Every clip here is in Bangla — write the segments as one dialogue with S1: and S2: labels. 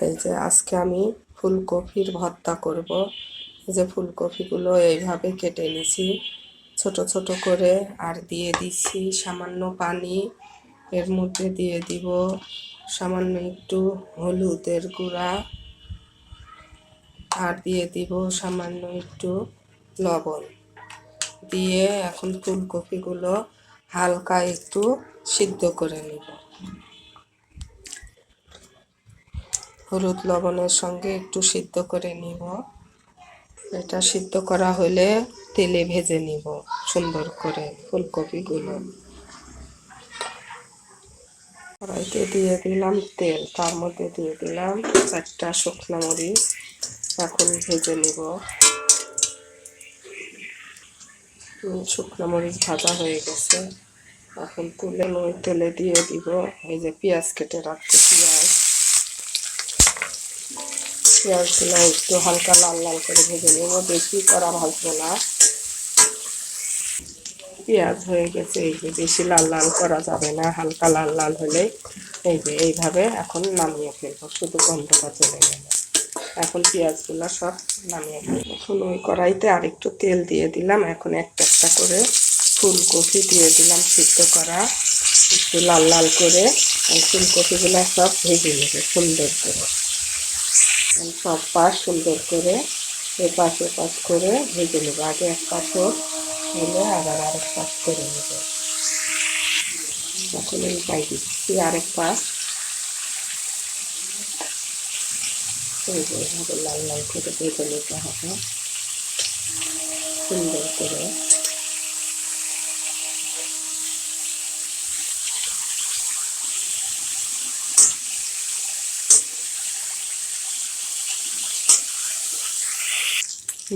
S1: এই যে আজকে আমি ফুলকপির ভর্তা করব। এই যে ফুলকপিগুলো এইভাবে কেটে নিছি ছোট ছোট করে, আর দিয়ে দিচ্ছি সামান্য পানি। এর মধ্যে দিয়ে দিব সামান্য একটু হলুদের গুঁড়া, আর দিয়ে দিব সামান্য একটু লবণ। দিয়ে এখন ফুলকপিগুলো হালকা একটু সিদ্ধ করে নিব। হলুদ লবণের সঙ্গে একটু সিদ্ধ করে নিব। এটা সিদ্ধ করা হলে তেলে ভেজে নিব সুন্দর করে ফুলকপিগুলো। কড়াইতে দিয়ে দিলাম তেল, তার মধ্যে দিয়ে দিলাম 4টা শুকনো মরিচ। এখন ভেজে নিব। শুকনো মরিচ ভাজা হয়ে গেছে, এখন তুলে ওই তেলে দিয়ে দিব এই যে পেঁয়াজ কেটে রাখতে পেঁয়াজগুলো একটু হালকা লাল লাল করে ভেজে নেব, বেশি কড়া ভাজবো না। পেঁয়াজ হয়ে গেছে, এই যে বেশি লাল লাল করা যাবে না, হালকা লাল লাল হলে এই যে এইভাবে এখন নামিয়ে ফেলবো, শুধু গন্ধটা চলে গেলে। এখন পেঁয়াজগুলো সব নামিয়ে ফেলবো। এখন ওই কড়াইতে আরেকটু তেল দিয়ে দিলাম। এখন একটা একটা করে ফুলকপি দিয়ে দিলাম সিদ্ধ করা, একটু লাল লাল করে। ফুলকপিগুলো সব ভেজে নেবে সুন্দর করে, সব পাশ সুন্দর করে এপাশ ওপাশ করে ভেজে নেবো। আগে এক পাশ হলে আবার আরেক পাশ করে নেবো। এখন উল্টাই দিচ্ছি আরেক পাশ। এইভাবে লাল লাল করে ভেজে নিতে হবে সুন্দর করে।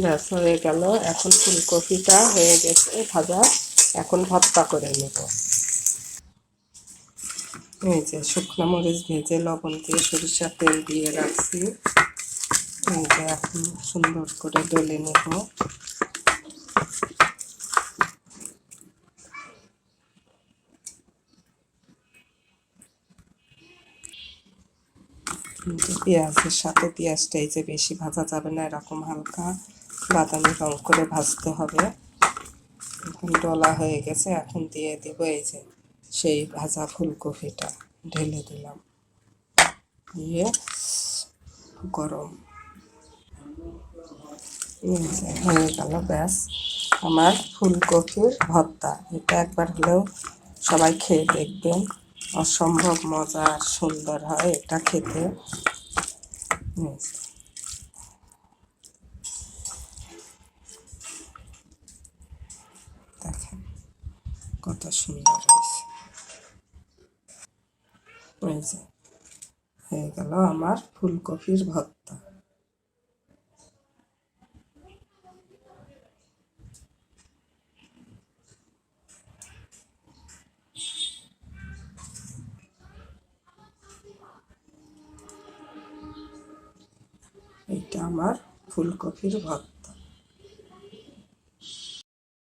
S1: ব্যাস হয়ে গেল। এখন ফুলকপিটা হয়ে গেছে ভাজা, এখন ভর্তা করে নেব। এই যে শুকনো মরিচ ভেজে লবণ দিয়ে সরিষার তেল দিয়ে রাখছি। এই যে এখন সুন্দর করে ডলে নেব। পেঁয়াজের সাথে পেঁয়াজটা এই যে বেশি ভাজা যাবে না, এরকম হালকা বাদামি রং করে ভাজতে হবে। এখন ডলা হয়ে গেছে, এখন দিয়ে দেব এই যে সেই ভাজা ফুলকপিটা ঢেলে দিলাম। দিয়ে গরম হয়ে গেল। ব্যাস আমার ফুলকপির ভর্তা। এটা একবার হলেও সবাই খেয়ে দেখবেন, অসম্ভব মজা আর সুন্দর হয় এটা খেতে। দেখেন কত সুন্দর হয়েছে। এই যে হয়ে গেল আমার ফুলকপির ভর্তা। এটা আমার ফুলকপির ভর্তা।